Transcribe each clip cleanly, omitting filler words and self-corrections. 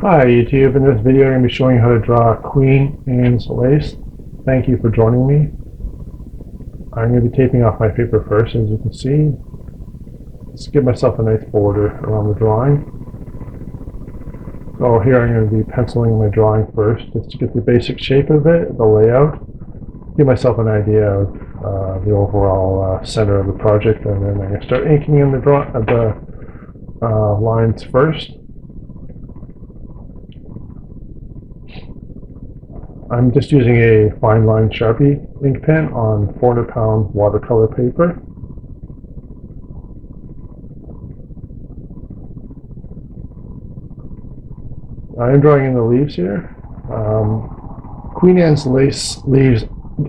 Hi YouTube, in this video I'm going to be showing you how to draw Queen Anne's lace. Thank you for joining me. I'm going to be taping off my paper first, as you can see. Just give myself a nice border around the drawing. So here I'm going to be penciling my drawing first, just to get the basic shape of it, the layout. Give myself an idea of the overall center of the project, and then I'm going to start inking in the lines first. I'm just using a fine line Sharpie ink pen on 400-pound watercolor paper. I'm drawing in the leaves here. Queen Anne's lace leaves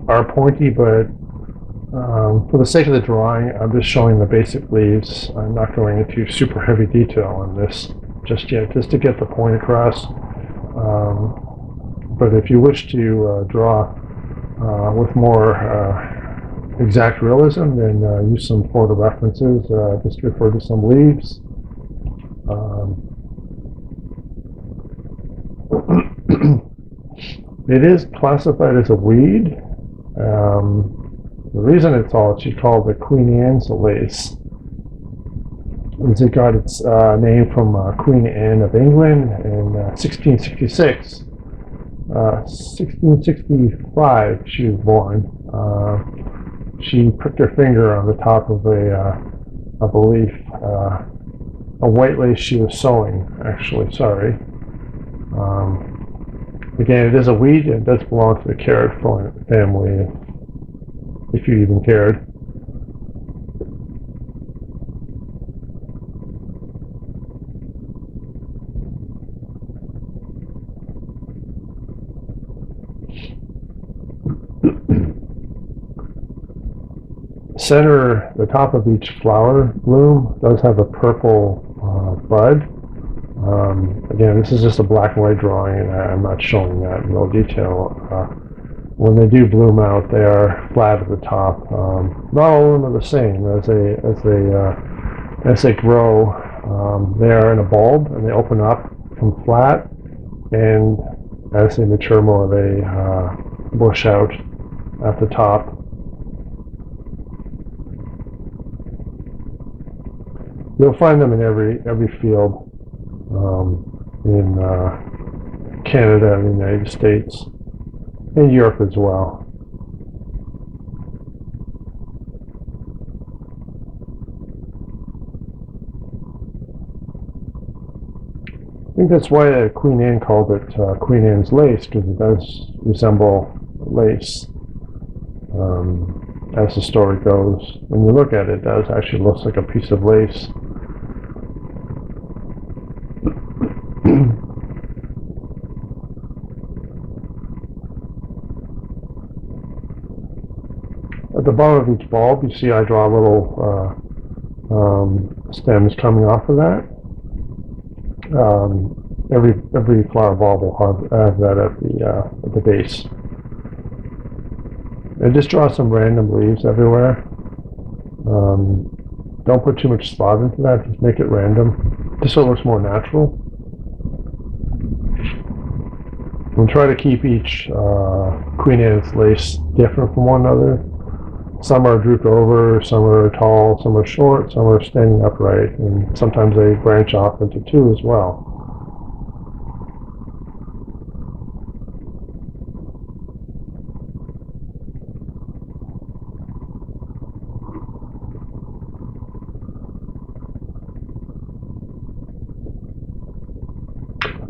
are pointy, but for the sake of the drawing, I'm just showing the basic leaves. I'm not going into super heavy detail on this just yet, just to get the point across. But if you wish to draw with more exact realism, then use some photo references. Just refer to some leaves. It is classified as a weed. The reason it's actually called the Queen Anne's lace is it got its name from Queen Anne of England in 1666. 1665 she was born. She pricked her finger on the top of a leaf, a white lace she was sewing, actually, sorry. Again, it is a weed, and it does belong to the carrot family, if you even cared. Center, the top of each flower bloom does have a purple bud. Again, this is just a black and white drawing, and I'm not showing that in real detail. When they do bloom out, they are flat at the top. Not all of them are the same. As they grow, they are in a bulb, and they open up, become flat, and as they mature more, they bush out at the top. You'll find them in every field in Canada and the United States, and Europe as well. I think that's why Queen Anne called it Queen Anne's lace, because it does resemble lace. As the story goes, when you look at it, it does actually looks like a piece of lace. At the bottom of each bulb, you see I draw little stems coming off of that. Every flower bulb will have that at the base. And just draw some random leaves everywhere. Don't put too much thought into that, just make it random, just so it looks more natural. And try to keep each Queen Anne's lace different from one another. Some are drooped over, some are tall, some are short, some are standing upright, and sometimes they branch off into two as well.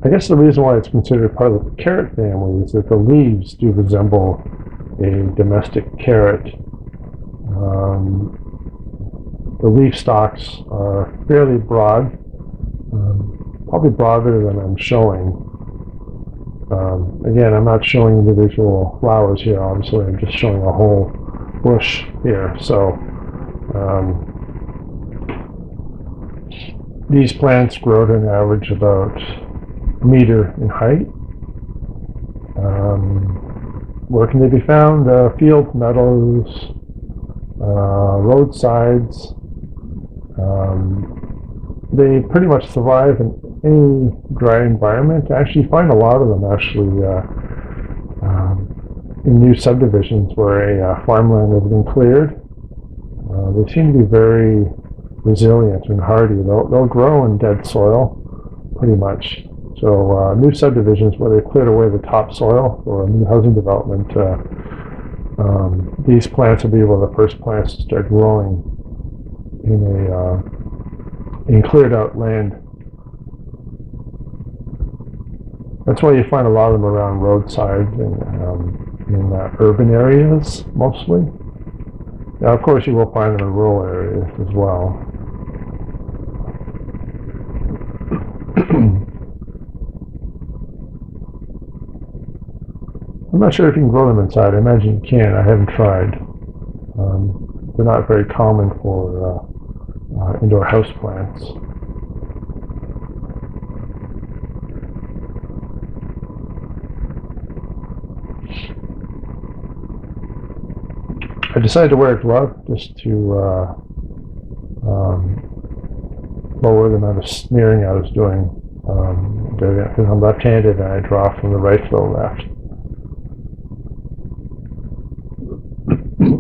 I guess the reason why it's considered part of the carrot family is that the leaves do resemble a domestic carrot. The leaf stalks are fairly broad, probably broader than I'm showing. Again, I'm not showing individual flowers here, obviously, I'm just showing a whole bush here. So these plants grow to an average about a meter in height. Where can they be found? Fields, meadows, roadsides. They pretty much survive in any dry environment. Actually, you find a lot of them actually in new subdivisions where a farmland has been cleared. They seem to be very resilient and hardy. They'll grow in dead soil, pretty much. So new subdivisions where they cleared away the topsoil for a new housing development, these plants will be able to the first plants to start growing in cleared out land. That's why you find a lot of them around roadsides and in urban areas mostly. Now, of course, you will find them in rural areas as well. I'm not sure if you can grow them inside. I imagine you can. I haven't tried. They're not very common for indoor house plants. I decided to wear a glove just to lower the amount of smearing I was doing. Because I'm left-handed and I draw from the right to the left.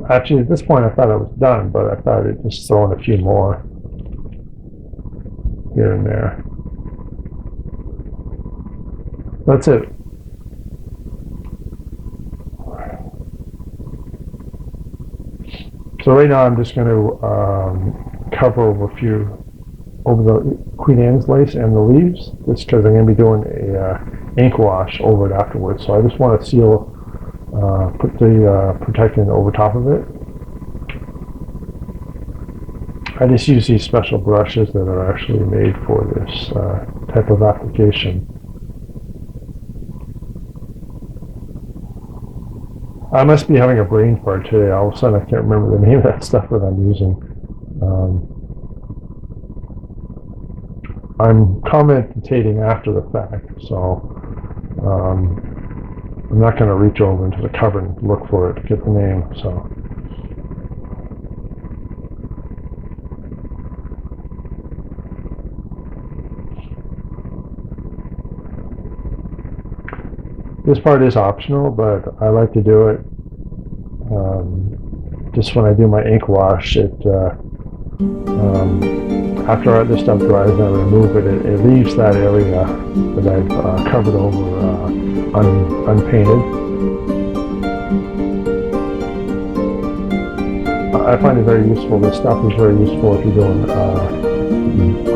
Actually, at this point, I thought I was done, but I thought I'd just throw in a few more here and there. That's it. So right now, I'm just going to cover over the Queen Anne's lace and the leaves, just because I'm going to be doing a ink wash over it afterwards. So I just want to seal. Put the protectant over top of it. I just use these special brushes that are actually made for this type of application. I must be having a brain fart today. All of a sudden I can't remember the name of that stuff that I'm using. I'm commentating after the fact, so I'm not going to reach over into the cupboard and look for it to get the name. So this part is optional, but I like to do it just when I do my ink wash. After this stuff dries and I remove it, it leaves that area that I've covered over unpainted. I find it very useful. This stuff is very useful if you're doing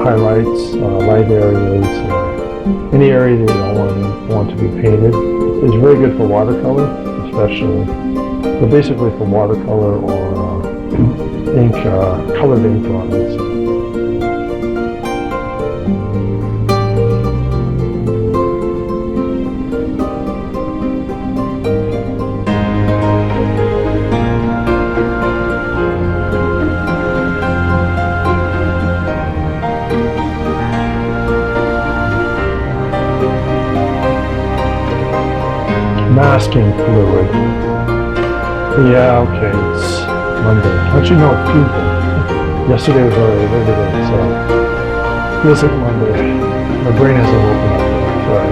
highlights, light areas, any area that you don't want to be painted. It's very good for watercolor, especially. So basically for watercolor or ink, colored ink drawings. Masking fluid. Yeah, okay, it's Monday. Actually, no, it's Tuesday. Yesterday was already Labor Day, so feels like Monday. My brain hasn't woken up yet, sorry.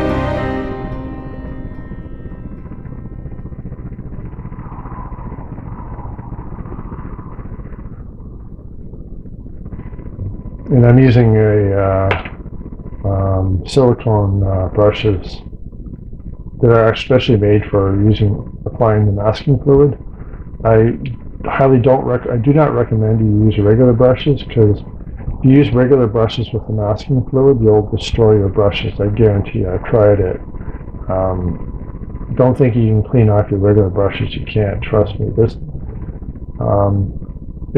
And I'm using silicone brushes that are especially made for applying the masking fluid. I do not recommend you use regular brushes, because if you use regular brushes with the masking fluid, you'll destroy your brushes. I guarantee you. I've tried it. Don't think you can clean off your regular brushes. You can't. Trust me. It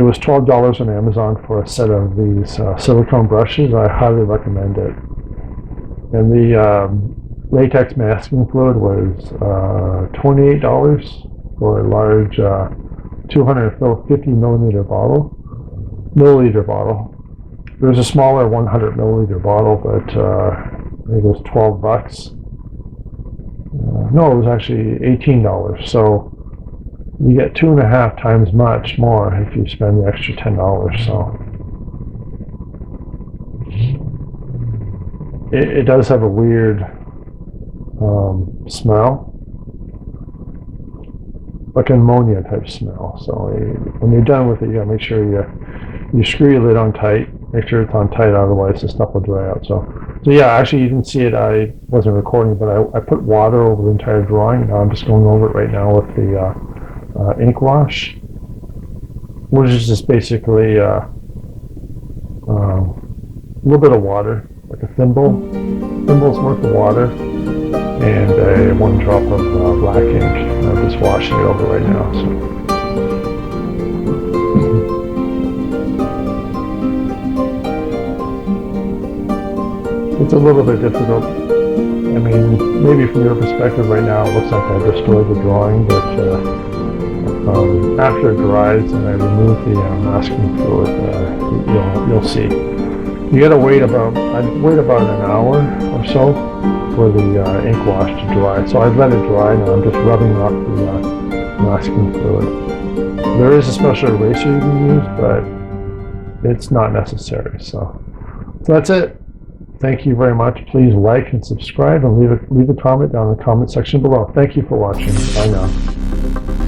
was $12 on Amazon for a set of these silicone brushes. I highly recommend it. And the latex masking fluid was $28 for a large 250 milliliter bottle. There's a smaller 100 milliliter bottle, but it was $12. No, it was actually $18. So you get 2.5 times much more if you spend the extra $10. So it does have a weird smell, like ammonia type smell. So when you're done with it, you gotta make sure you screw your lid on tight. Make sure it's on tight, otherwise the stuff will dry out. So yeah, actually you didn't see it. I wasn't recording, but I put water over the entire drawing. Now I'm just going over it right now with the ink wash, which is just basically a little bit of water, like a thimble's worth of water, and 1 drop of black ink. I'm just washing it over right now. So. It's a little bit difficult. I mean, maybe from your perspective right now, it looks like I destroyed the drawing, but after it dries and I remove the masking fluid, you'll see. You gotta I'd wait about an hour or so for the ink wash to dry. So I've let it dry now. I'm just rubbing off the masking fluid. There is a special eraser you can use, but it's not necessary. So that's it. Thank you very much. Please like and subscribe and leave a comment down in the comment section below. Thank you for watching. Bye now.